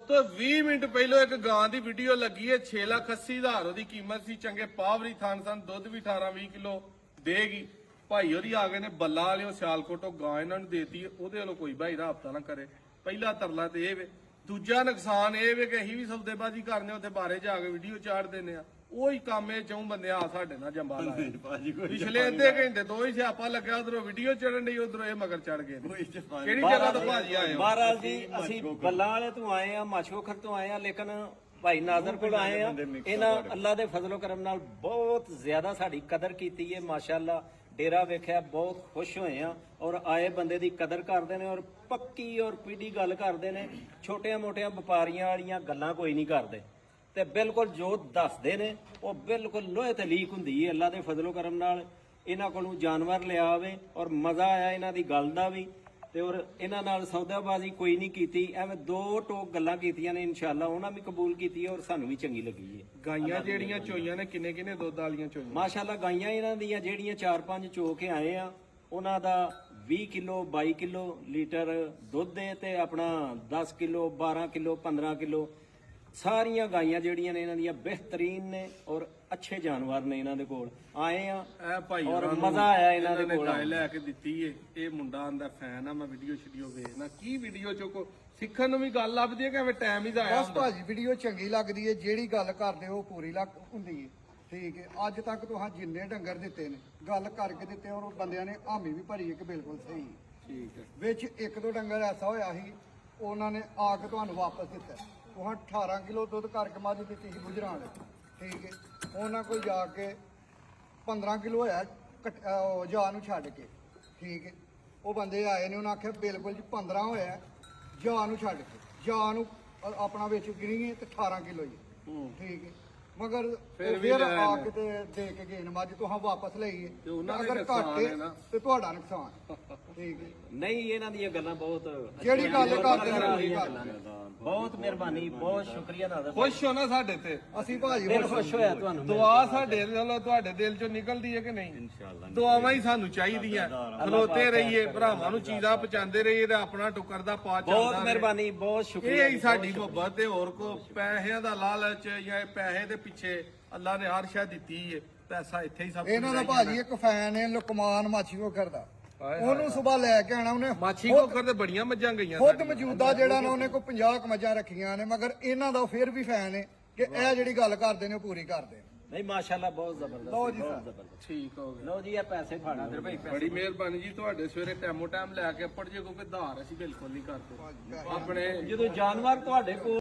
तो 20 मिनट पहले एक गां की वीडियो लगी है 6,80,000 की कीमत सी चंगे पावरी थान सन दुध भी 18-20 किलो देगी भाई होरी आ गए ने बल्ला वाले सियालकोटों गां इन्हों देती है ਉਹਦੇ ਵੱਲੋਂ ਕੋਈ भाई राबता ना करे पहला तरला तो यह वे दूजा नुकसान ये वे कि अं भी सौदेबाजी करने उत्थे बारे जाके वीडियो चाड़ देने ਉਹੀ ਕੰਮ ਇਹ ਚੌਂ ਬੰਦੇ ਆ ਸਾਡੇ ਨਾਲ ਜੰਬਾ ਲਾਇਆ ਪਿਛਲੇ ਅੱਧੇ ਘੰਟੇ ਤੋਂ ਹੀ ਸਿਆਪਾ ਲੱਗਿਆ ਉਧਰੋਂ ਵੀਡੀਓ ਚੜਨ ਦੀ ਉਧਰੋਂ ਇਹ ਮਗਰ ਚੜ ਗਏ ਕਿਹੜੀ ਜਗ੍ਹਾ ਤੋਂ ਭਾਜੀ ਆਏ ਹੋ ਮਹਾਰਾਜ ਜੀ ਅਸੀਂ ਬੱਲਾਂ ਵਾਲੇ ਤੋਂ ਆਏ ਆ ਮਾਛੋਖਰ ਤੋਂ ਆਏ ਆ ਲੇਕਿਨ ਭਾਈ ਨਾਜ਼ਰ ਕੋਲ ਆਏ ਆ ਇਹਨਾਂ ਅੱਲਾ ਦੇ ਫਜ਼ਲੋ ਕਰਮ ਨਾਲ ਬਹੁਤ ਜ਼ਿਆਦਾ ਸਾਡੀ ਕਦਰ ਕੀਤੀ ਹੈ ਮਾਸ਼ਾਅੱਲਾ ਡੇਰਾ ਵੇਖਿਆ ਬਹੁਤ ਖੁਸ਼ ਹੋਏ ਆ ਔਰ ਆਏ ਬੰਦੇ ਦੀ ਕਦਰ ਕਰਦੇ ਨੇ ਔਰ ਪੱਕੀ ਔਰ ਪੀੜੀ ਗੱਲ ਕਰਦੇ ਨੇ ਛੋਟੀਆਂ ਮੋਟੀਆਂ ਵਪਾਰੀਆਂ ਵਾਲੀਆਂ ਗੱਲਾਂ ਕੋਈ ਨਹੀਂ ਕਰਦੇ ਤੇ ਬਿਲਕੁਲ ਜੋ ਦੱਸਦੇ ਨੇ ਉਹ ਬਿਲਕੁਲ ਲੋਹੇ ਤੇ ਲੀਕ ਹੁੰਦੀ ਹੈ ਅੱਲਾ ਦੇ ਫਜ਼ਲੋ ਕਰਮ ਨਾਲ ਇਹਨਾਂ ਕੋਲੋਂ ਜਾਨਵਰ ਲਿਆ ਆਵੇ ਔਰ ਮਜ਼ਾ ਆਇਆ ਇਹਨਾਂ ਦੀ ਗੱਲ ਦਾ ਵੀ ਤੇ ਔਰ ਇਹਨਾਂ ਨਾਲ ਸੌਦਾਬਾਜ਼ੀ ਕੋਈ ਨਹੀਂ ਕੀਤੀ ਐਵੇਂ ਦੋ ਟੋਕ ਗੱਲਾਂ ਕੀਤੀਆਂ ਨੇ ਇਨਸ਼ਾਅੱਲਾ ਉਹਨਾਂ ਵੀ ਕਬੂਲ ਕੀਤੀ ਹੈ ਔਰ ਸਾਨੂੰ ਵੀ ਚੰਗੀ ਲੱਗੀ ਹੈ ਗਾਈਆਂ ਜਿਹੜੀਆਂ ਚੋਈਆਂ ਨੇ ਕਿੰਨੇ ਕਿੰਨੇ ਦੁੱਧ ਵਾਲੀਆਂ ਚੋਈਆਂ ਮਾਸ਼ਾਅੱਲਾ ਗਾਈਆਂ ਇਹਨਾਂ ਦੀਆਂ ਜਿਹੜੀਆਂ 4-5 ਚੋ ਕੇ ਆਏ ਆ ਉਹਨਾਂ ਦਾ 20 ਕਿਲੋ 22 ਕਿਲੋ ਲੀਟਰ ਦੁੱਧ ਹੈ ਤੇ ਆਪਣਾ 10 ਕਿਲੋ 12 ਕਿਲੋ 15 ਕਿਲੋ ਸਾਰੀਆਂ ਗਾਈਆਂ ਜਿਹੜੀਆਂ ਨੇ ਇਹਨਾਂ ਦੀਆਂ ਬਿਹਤਰੀਨ ਨੇ ਔਰ ਅੱਛੇ ਜਾਨਵਰ ਨੇ ਇਹਨਾਂ ਦੇ ਕੋਲ ਆਏ ਆ ਇਹ ਭਾਈ ਔਰ ਮਜ਼ਾ ਆਇਆ ਇਹਨਾਂ ਦੇ ਕੋਲ ਗਾਇ ਲੈ ਕੇ ਦਿੱਤੀ ਏ ਇਹ ਮੁੰਡਾ ਆਂਦਾ ਫੈਨ ਆ ਮੈਂ ਵੀਡੀਓ ਸ਼ੀਡੀਓ ਵੇਖਣਾ ਕੀ ਵੀਡੀਓ ਚੋਂ ਕੋ ਸਿੱਖਣ ਨੂੰ ਵੀ ਗੱਲ ਲੱਭਦੀ ਹੈ ਕਿ ਐਵੇਂ ਟਾਈਮ ਹੀ ਦਾ ਆਇਆ ਬਸ ਭਾਜੀ ਵੀਡੀਓ ਚੰਗੀ ਲੱਗਦੀ ਹੈ ਜਿਹੜੀ ਗੱਲ ਕਰਦੇ ਹੋ ਪੂਰੀ ਲੱਗ ਹੁੰਦੀ ਹੈ ਠੀਕ ਹੈ ਅੱਜ ਤੱਕ ਤੁਹਾਂ ਜਿੰਨੇ ਡੰਗਰ ਦਿੱਤੇ ਨੇ ਗੱਲ ਕਰਕੇ ਦਿੱਤੇ ਔਰ ਬੰਦਿਆਂ ਨੇ ਹਾਮੀ ਵੀ ਭਰੀ ਹੈ ਕਿ ਬਿਲਕੁਲ ਸਹੀ ਠੀਕ ਹੈ ਵਿੱਚ ਇੱਕ ਦੋ ਡੰਗਰ ਐਸਾ ਹੋਇਆ ਸੀ ਉਹਨਾਂ ਨੇ ਆ ਕੇ ਤੁਹਾਨੂੰ ਵਾਪਸ ਦਿੱਤਾ ਉਹ 18 ਕਿਲੋ ਦੁੱਧ ਕਰਕੇ ਮੱਝ ਦਿੱਤੀ ਸੀ ਗੁਜਰਾਂ ਵਾਲੇ ਠੀਕ ਹੈ ਉਹਨਾਂ ਕੋਲ ਜਾ ਕੇ 15 ਕਿਲੋ ਹੋਇਆ ਜਾ ਨੂੰ ਛੱਡ ਕੇ ਠੀਕ ਹੈ ਉਹ ਬੰਦੇ ਆਏ ਨੇ ਉਹਨਾਂ ਆਖਿਆ ਬਿਲਕੁਲ ਜੀ 15 ਹੋਇਆ ਜਾ ਨੂੰ ਛੱਡ ਕੇ ਜਾ ਨੂੰ ਆਪਣਾ ਵਿੱਚ ਗਿਣੀ ਤੇ 18 ਕਿਲੋ ਜੀ ਠੀਕ ਹੈ ਮਗਰ ਫਿਰ ਆ ਕੇ ਤੇ ਦੇ ਕੇ ਗਏ ਮੱਝ ਤੁਹਾਂ ਵਾਪਸ ਲਈਏ ਅਗਰ ਘਾਟੇ ਤੇ ਤੁਹਾਡਾ ਨੁਕਸਾਨ ਠੀਕ ਹੈ ਨਹੀਂ ਇਹਨਾਂ ਦੀਆਂ ਗੱਲਾਂ ਬਹੁਤ ਜਿਹੜੀ ਗੱਲ ਕਰਦੇ ਨੇ ਬਹੁਤ ਮਿਹਰਬਾਨੀ ਬਹੁਤ ਸ਼ੁਕਰੀਆ ਨਾਜ਼ਰ ਖੁਸ਼ ਹੋ ਨਾ ਸਾਡੇ ਤੇ ਅਸੀਂ ਭਾਜੀ ਦਿਲ ਖੁਸ਼ ਹੋਇਆ ਤੁਹਾਨੂੰ ਦੁਆ ਸਾਡੇ ਵੱਲੋਂ ਤੁਹਾਡੇ ਦਿਲ ਚੋਂ ਨਿਕਲਦੀ ਹੈ ਕਿ ਨਹੀਂ ਇਨਸ਼ਾਅੱਲਾ ਦੁਆਵਾਂ ਹੀ ਸਾਨੂੰ ਚਾਹੀਦੀਆਂ ਖਲੋਤੇ ਰਹੀਏ ਭਰਾਵਾਂ ਨੂੰ ਚੀਜ਼ਾਂ ਪਹੁੰਚਾਉਂਦੇ ਰਹੀਏ ਤੇ ਆਪਣਾ ਟੁੱਕਰ ਦਾ ਪਾ ਚੱਲਦਾ ਬਹੁਤ ਮਿਹਰਬਾਨੀ ਬਹੁਤ ਸ਼ੁਕਰੀਆ ਇਹ ਹੀ ਸਾਡੀ ਮੁਹੱਬਤ ਤੇ ਹੋਰ ਕੋ ਪੈਸਿਆਂ ਦਾ ਲਾਲਚ ਜਾਂ ਪੈਸੇ ਦੇ ਪਿੱਛੇ ਅੱਲਾ ਨੇ ਹਰ ਸ਼ੈ ਦਿੱਤੀ ਹੈ ਪੈਸਾ ਇੱਥੇ ਹੀ ਸਭ ਇਹਨਾਂ ਦਾ ਭਾਜੀ ਇੱਕ ਫੈਨ ਹੈ ਲੁਕਮਾਨ ਮਾਛੀ ਕੋ ਕਰਦਾ ਉਹਨੂੰ ਸਵੇਰ ਲੈ ਕੇ ਆਣਾ ਉਹਨੇ ਮਾਛੀ ਕੋਕਰ ਤੇ ਬੜੀਆਂ ਮੱਝਾਂ ਗਈਆਂ ਖੁਦ ਮੌਜੂਦਾ ਜਿਹੜਾ ਨਾ ਉਹਨੇ ਕੋਈ 50 ਕੁ ਮੱਝਾਂ ਰੱਖੀਆਂ ਨੇ ਮਗਰ ਇਹਨਾਂ ਦਾ ਫਿਰ ਵੀ ਫੈਨ ਹੈ ਕਿ ਇਹ ਜਿਹੜੀ ਗੱਲ ਕਰਦੇ ਨੇ ਉਹ ਪੂਰੀ ਕਰਦੇ ਨੇ ਨਹੀਂ ਮਾਸ਼ਾਅੱਲਾ ਬਹੁਤ ਜ਼ਬਰਦਸਤ ਲਓ ਜੀ ਬਹੁਤ ਜ਼ਬਰਦਸਤ ਠੀਕ ਹੋ ਗਿਆ ਲਓ ਜੀ ਇਹ ਪੈਸੇ ਫਾੜਾ ਦੇ ਭਾਈ ਬੜੀ ਮਿਹਰਬਾਨੀ ਜੀ ਤੁਹਾਡੇ ਸਵੇਰੇ ਟਾਈਮੋ ਟਾਈਮ ਲੈ ਕੇ ਪੜ ਜੇ ਕਿਉਂਕਿ ਧਾਰ ਅਸੀਂ ਬਿਲਕੁਲ ਨਹੀਂ ਕਰਦੇ ਆਪਣੇ ਜਦੋਂ ਜਾਨਵਰ ਤੁਹਾਡੇ ਕੋਲ